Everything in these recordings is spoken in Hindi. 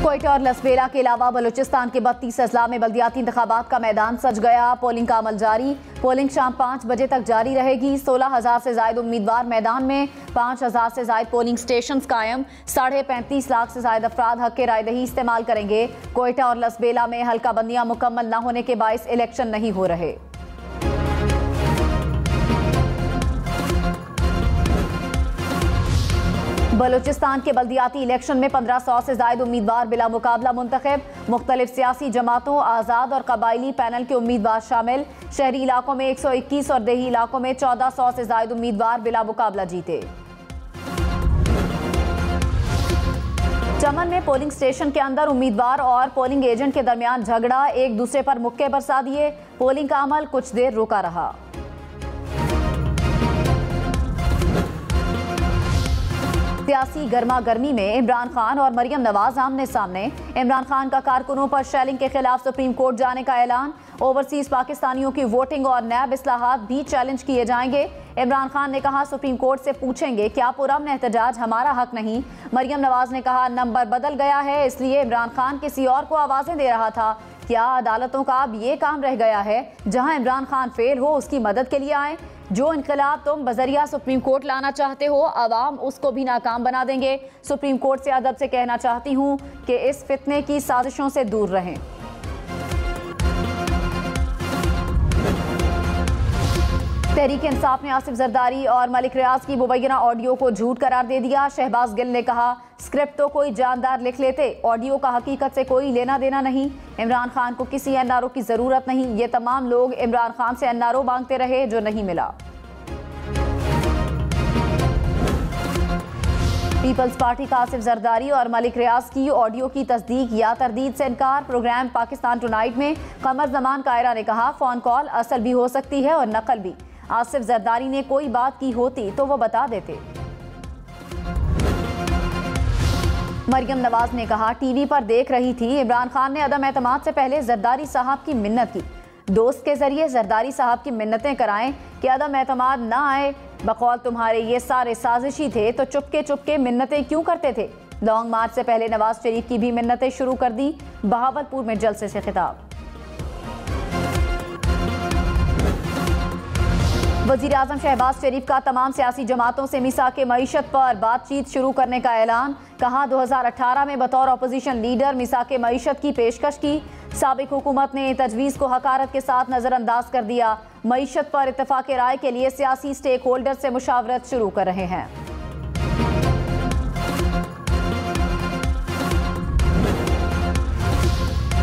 क्वेटा और लसबेला के अलावा बलूचिस्तान के 32 अजला में बल्दियाती इंतखाबात का मैदान सज गया। पोलिंग का अमल जारी। पोलिंग शाम 5 बजे तक जारी रहेगी। 16,000 से ज्यादा उम्मीदवार मैदान में, 5,000 से ज्यादा पोलिंग स्टेशन कायम, 35.5 लाख से ज्यादा अफराद हक के रायदही इस्तेमाल करेंगे। क्वेटा और लसबेला में हल्का बंदियां मुकम्मल न होने के बायस इलेक्शन नहीं हो रहे। बलूचिस्तान के बल्दियाती इलेक्शन में 1500 से ज्यादा उम्मीदवार बिला मुकाबला मुंतखब। मुख्तलिफ सियासी जमातों, आज़ाद और कबायली पैनल के उम्मीदवार शामिल। शहरी इलाकों में 121 और देही इलाकों में 1400 से ज्यादा उम्मीदवार बिला मुकाबला जीते। चमन में पोलिंग स्टेशन के अंदर उम्मीदवार और पोलिंग एजेंट के दरमियान झगड़ा, एक दूसरे पर मुक्के बरसा दिए। पोलिंग का अमल कुछ देर रुका रहा। सियासी गर्मा गर्मी में इमरान खान और मरियम नवाज आमने सामने। इमरान खान का कारकुनों पर शेलिंग के खिलाफ सुप्रीम कोर्ट जाने का ऐलान। ओवरसीज पाकिस्तानियों की वोटिंग और नैब इस्लाहात भी चैलेंज किए जाएंगे। इमरान खान ने कहा, सुप्रीम कोर्ट से पूछेंगे क्या पुरअमन एहतजाज हमारा हक नहीं। मरियम नवाज ने कहा, नंबर बदल गया है इसलिए इमरान खान किसी और को आवाजें दे रहा था। क्या अदालतों का अब ये काम रह गया है जहां इमरान खान फेल हो उसकी मदद के लिए आए। जो इनकलाब तुम बजरिया सुप्रीम कोर्ट लाना चाहते हो, अवाम उसको भी नाकाम बना देंगे। सुप्रीम कोर्ट से अदब से कहना चाहती हूँ कि इस फितने की साजिशों से दूर रहें। तहरीक इंसाफ ने आसिफ जरदारी और मलिक रियाज की मुबैना ऑडियो को झूठ करार दे दिया। शहबाज गिल ने कहा, स्क्रिप्ट तो कोई जानदार लिख लेते, ऑडियो का हकीकत से कोई लेना देना नहीं। इमरान खान को किसी एनआरओ की जरूरत नहीं। ये तमाम लोग इमरान खान से एनआरओ मांगते रहे जो नहीं मिला। पीपल्स पार्टी का आसिफ जरदारी और मलिक रियाज की ऑडियो की तस्दीक या तरदीद से इनकार। प्रोग्राम पाकिस्तान टुनाइट में कमर जमान कायरा ने कहा, फोन कॉल असल भी हो सकती है और नकल भी। आसिफ जरदारी ने कोई बात की होती तो वो बता देते। मरियम नवाज ने कहा, टीवी पर देख रही थी, इमरान खान ने अदम एतमाद से पहले जरदारी साहब की मिन्नत की। दोस्त के जरिए जरदारी साहब की मिन्नतें कराएं कि अदम एतमाद ना आए। बकौल तुम्हारे ये सारे साजिशी थे तो चुपके चुपके मिन्नतें क्यों करते थे। लॉन्ग मार्च से पहले नवाज शरीफ की भी मिन्नतें शुरू कर दी। बहावलपुर में जलसे से खिताब। वज़ीर आज़म शहबाज शरीफ का तमाम सियासी जमातों से मिसाक मईशत पर बातचीत शुरू करने का ऐलान। कहा, 2018 में बतौर अपोजिशन लीडर मिसाक मईशत की पेशकश की। साबिक हुकूमत ने तजवीज़ को हकारत के साथ नज़रअंदाज कर दिया। मईशत पर इत्तफाक राय के लिए सियासी स्टेक होल्डर से मुशावरत शुरू कर रहे हैं।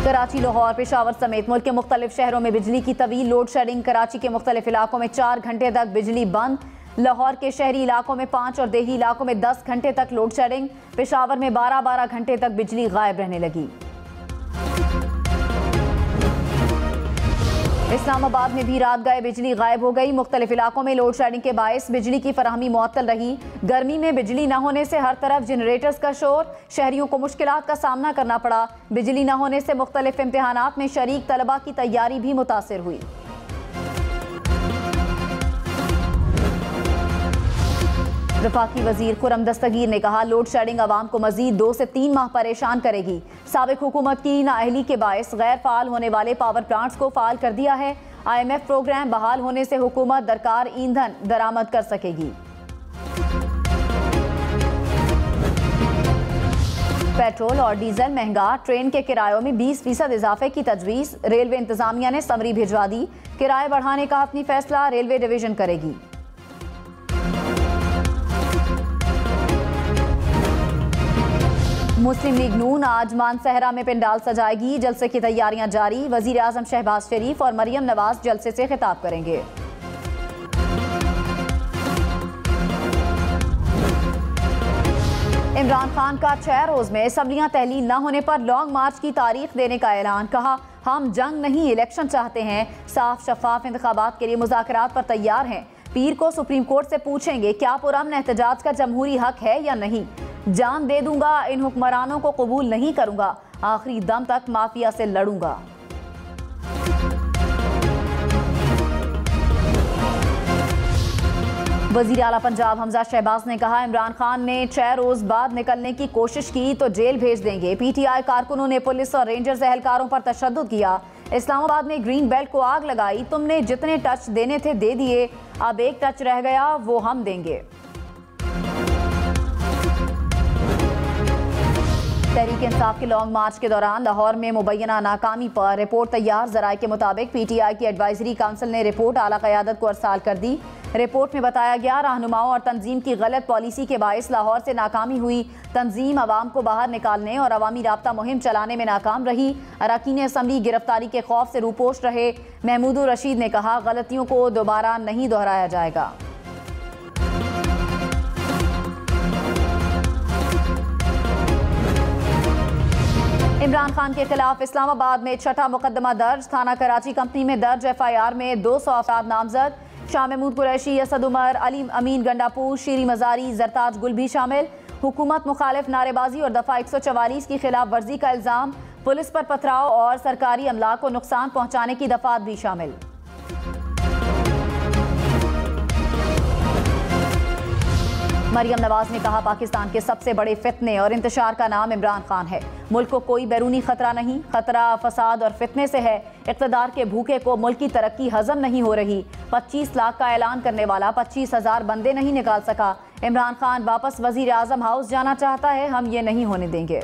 कराची, लाहौर, पेशावर समेत मुल्क के मुख्तलिफ शहरों में बिजली की तवील लोड शेडिंग। कराची के मुख्तलिफ इलाकों में 4 घंटे तक बिजली बंद। लाहौर के शहरी इलाकों में 5 और देही इलाकों में 10 घंटे तक लोड शेडिंग। पेशावर में 12-12 घंटे तक बिजली गायब रहने लगी। इस्लामाबाद में भी रात गए बिजली गायब हो गई। मुख्तलिफ इलाकों में लोड शेडिंग के बायस बिजली की फराहमी मुअत्तल रही। गर्मी में बिजली न होने से हर तरफ जनरेटर्स का शोर, शहरियों को मुश्किलात का सामना करना पड़ा। बिजली न होने से मुख्तलिफ इम्तिहानात में शरीक तलबा की तैयारी भी मुतासिर हुई। वफाकी वजीर खुर्रम दस्तगीर ने कहा, लोड शेडिंग आवाम को मजीद 2 से 3 माह परेशान करेगी। साबिक हुकूमत की नाअहली के बायस गैर फाल होने वाले पावर प्लांट्स को फाल कर दिया है। IMF प्रोग्राम बहाल होने से हुकूमत दरकार ईंधन दरामद कर सकेगी। पेट्रोल और डीजल महंगा, ट्रेन के किरायों में 20% इजाफे की तजवीज़। रेलवे इंतजामिया ने समरी भिजवा दी। किराए बढ़ाने का अपनी फैसला रेलवे डिवीजन करेगी। मुस्लिम लीग नून आज मानसहरा में पंडाल सजाएगी। जलसे की तैयारियां जारी। वजीर आजम शहबाज शरीफ और मरियम नवाज जलसे से खिताब करेंगे। इमरान खान का 6 रोज में असम्बलियां तहलील न होने पर लॉन्ग मार्च की तारीख देने का ऐलान। कहा, हम जंग नहीं इलेक्शन चाहते हैं। साफ शफाफ इंतखाबात के लिए मुज़ाकरात पर तैयार हैं। पीर को सुप्रीम कोर्ट से पूछेंगे क्या पुरअमन एहतजाज का जमहूरी हक है या नहीं। जान दे दूंगा, इन हुक्मरानों को कबूल नहीं करूंगा। आखिरी दम तक माफिया से लड़ूंगा। वज़ीर आला पंजाब हमजा शहबाज ने कहा, इमरान खान ने 6 रोज बाद निकलने की कोशिश की तो जेल भेज देंगे। PTI कारकुनों ने पुलिस और रेंजर्स एहलकारों पर तशद्दुद किया। इस्लामाबाद में ग्रीन बेल्ट को आग लगाई। तुमने जितने टच देने थे दे दिए, अब एक टच रह गया, वो हम देंगे। तहरीक इंसाफ के लॉन्ग मार्च के दौरान लाहौर में मुबैना नाकामी पर रिपोर्ट तैयार। ज़राए के मुताबिक PTI की एडवाइजरी काउंसिल ने रिपोर्ट आला क़यादत को अरसाल कर दी। रिपोर्ट में बताया गया, रहनुमाओं और तंजीम की गलत पॉलिसी के बायस लाहौर से नाकामी हुई। तंजीम आवाम को बाहर निकालने और अवामी राब्ता मुहिम चलाने में नाकाम रही। अरकान असम्बली गिरफ्तारी के खौफ से रूपोश रहे। महमूद रशीद ने कहा, गलतियों को दोबारा नहीं दोहराया जाएगा। इमरान खान के खिलाफ इस्लामाबाद में 6ठा मुकदमा दर्ज। थाना कराची कंपनी में दर्ज FIR में 200 अफराद नामजद। शाह महमूद कुरैशी, असद उमर, अली अमीन गंडापुर, शीरी मजारी, जरताज गुल भी शामिल। हुकूमत मुखालिफ नारेबाजी और दफ़ा 144 की खिलाफ वर्जी का इल्ज़ाम। पुलिस पर पथराव और सरकारी अमला को नुकसान पहुँचाने की दफात भी शामिल। मरियम नवाज ने कहा, पाकिस्तान के सबसे बड़े फितने और इंतशार का नाम इमरान खान है। मुल्क को कोई बैरूनी खतरा नहीं, खतरा फसाद और फितने से है। इक़्तिदार के भूखे को मुल्क की तरक्की हजम नहीं हो रही। 25 लाख का ऐलान करने वाला 25,000 बंदे नहीं निकाल सका। इमरान खान वापस वजीर आजम हाउस जाना चाहता है, हम ये नहीं होने देंगे।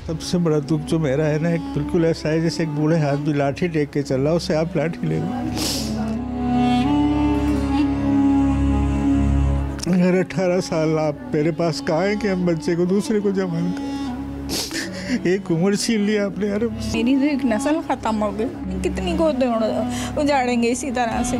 सबसे बड़ा दुख जो मेरा है ना, एक बिल्कुल ऐसा है जैसे एक बूढ़े आदमी लाठी टेक के चल रहा, उससे आप लाठी ले लो। अगर 18 साल आप मेरे पास कहाँ हैं कि हम बच्चे को दूसरे को जमा कर, एक उम्र छीन लिया आपने यार। मेरी तो एक नस्ल खत्म हो गई, कितनी को उजाड़ेंगे इसी तरह से।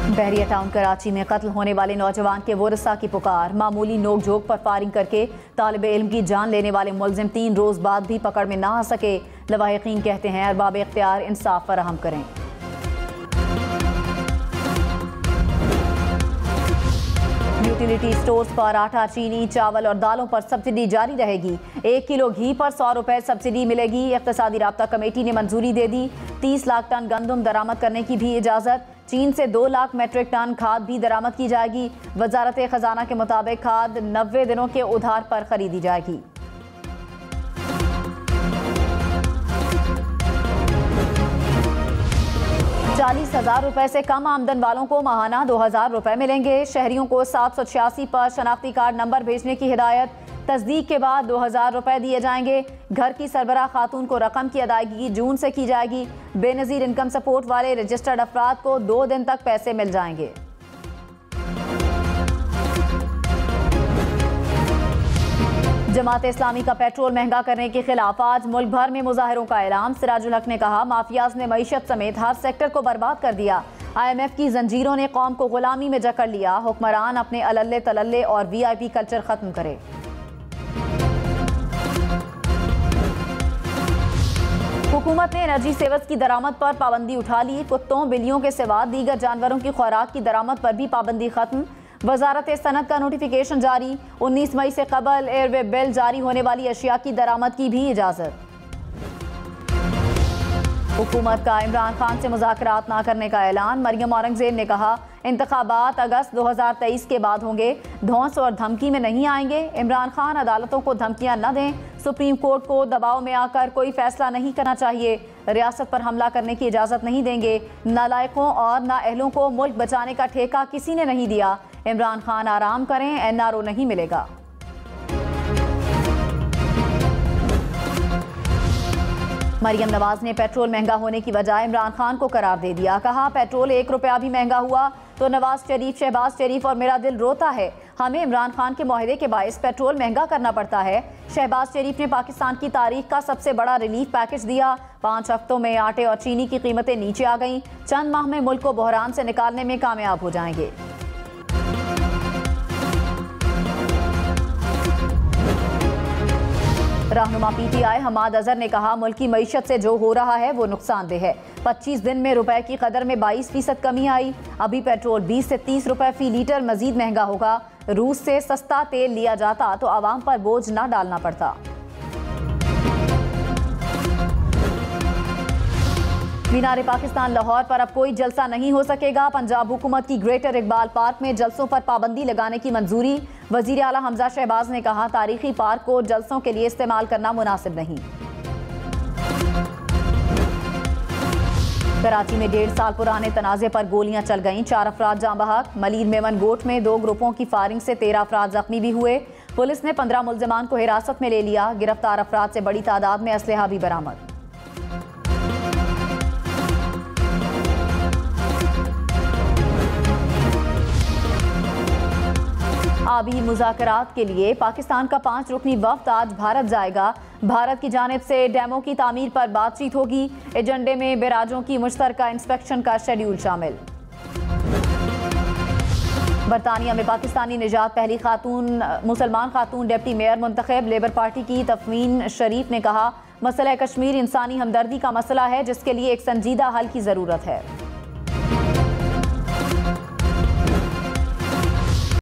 बहरिया टाउन कराची में कत्ल होने वाले नौजवान के वरसा की पुकार। मामूली नोक-झोंक पर फायरिंग करके तालिब इल्म की जान लेने वाले मुलजिम 3 रोज बाद भी पकड़ में ना आ सके। लवाहिकीन कहते हैं, अरबाब इख्तियार इंसाफ फराहम करें। यूटिलिटी स्टोर्स पर आटा, चीनी, चावल और दालों पर सब्सिडी जारी रहेगी। 1 किलो घी पर 100 रुपए सब्सिडी मिलेगी। इक़्तिसादी राब्ता कमेटी ने मंजूरी दे दी। 30 लाख टन गंदम दरामद करने की भी इजाज़त। चीन से 2 लाख मेट्रिक टन खाद भी दरामद की जाएगी। वजारत खजाना के मुताबिक खाद 90 दिनों के उधार पर खरीदी जाएगी। ₹40,000 से कम आमदन वालों को माहाना 2,000 रुपए मिलेंगे। शहरियों को 786 पर शनाख्ती कार्ड नंबर भेजने की हिदायत। तस्दीक के बाद 2,000 रुपए दिए जाएंगे। घर की सरबराह खातून को रकम की अदायगी जून से की जाएगी। बेनज़ीर इनकम सपोर्ट वाले रजिस्टर्ड अफराद को 2 दिन तक पैसे मिल जाएंगे। जमात इस्लामी का पेट्रोल महंगा करने के खिलाफ आज मुल्क भर में मुजाहिरों का ऐलान। सिराजुल हक ने कहा, माफियाज ने मईशत समेत हर सेक्टर को बर्बाद कर दिया। IMF की जंजीरों ने कौम को गुलामी में जकड़ लिया। हुक्मरान अपने अलल्ले तलल्ले और VIP कल्चर खत्म करे। हुकूमत ने एनर्जी सेवर्स की दरामद पर पाबंदी उठा ली। कुत्तों, बिल्लियों के सिवा दीगर जानवरों की खुराक की दरामद पर भी पाबंदी खत्म। वजारत सनत का नोटिफिकेशन जारी। 19 मई से कबल एयरवे बिल जारी होने वाली अशिया की दरामद की भी इजाजत। हुकूमत का इमरान खान से मुज़ाकरात ना करने का ऐलान। मरियम औरंगजेब ने कहा, इंतखाबात अगस्त 2023 के बाद होंगे। धौंस और धमकी में नहीं आएंगे। इमरान खान अदालतों को धमकियां न दें। सुप्रीम कोर्ट को दबाव में आकर कोई फैसला नहीं करना चाहिए। रियासत पर हमला करने की इजाज़त नहीं देंगे। नालायकों और नाअहलों को मुल्क बचाने का ठेका किसी ने नहीं दिया। इमरान खान आराम करें, NRO नहीं मिलेगा। मरियम नवाज ने पेट्रोल महंगा होने की वजह इमरान खान को करार दे दिया। कहा, पेट्रोल 1 रुपया भी महंगा हुआ तो नवाज शरीफ, शहबाज शरीफ और मेरा दिल रोता है। हमें इमरान खान के मुआहदे के बायस पेट्रोल महंगा करना पड़ता है। शहबाज शरीफ ने पाकिस्तान की तारीख का सबसे बड़ा रिलीफ पैकेज दिया। 5 हफ्तों में आटे और चीनी की कीमतें नीचे आ गईं। चंद माह में मुल्क को बहरान से निकालने में कामयाब हो जाएंगे। रहनुमा PTI हमाद अजहर ने कहा, मुल्की मईशत से जो हो रहा है वो नुकसानदेह है। 25 दिन में रुपए की कदर में 22% कमी आई। अभी पेट्रोल 20 से 30 रुपए फी लीटर मजीद महंगा होगा। रूस से सस्ता तेल लिया जाता तो आवाम पर बोझ न डालना पड़ता। मीनार पाकिस्तान लाहौर पर अब कोई जलसा नहीं हो सकेगा। पंजाब हुकूमत की ग्रेटर इकबाल पार्क में जलसों पर पाबंदी लगाने की मंजूरी। वजीर आला हमजा शहबाज ने कहा, तारीखी पार्क को जलसों के लिए इस्तेमाल करना मुनासिब नहीं। कराची में 1.5 साल पुराने तनाज़े पर गोलियां चल गईं, 4 अफराद जाँ बहक। मलीर मेमन गोट में 2 ग्रुपों की फायरिंग से 13 अफराद जख्मी भी हुए। पुलिस ने 15 मुल्जिमान को हिरासत में ले लिया। गिरफ्तार अफराद से बड़ी तादाद में असलहा भी बरामद। आबी मुज़ाकरात के लिए पाकिस्तान का 5 रुकनी वफ्द आज भारत जाएगा। भारत की जानिब से डैमों की तामीर पर बातचीत होगी। एजेंडे में बैराजों की मुश्तरका इंस्पेक्शन का शेड्यूल शामिल। बरतानिया में पाकिस्तानी निजात पहली मुसलमान खातून डिप्टी मेयर मुंतखब। लेबर पार्टी की तफवीन शरीफ ने कहा, मसला कश्मीर इंसानी हमदर्दी का मसला है जिसके लिए एक संजीदा हल की ज़रूरत है।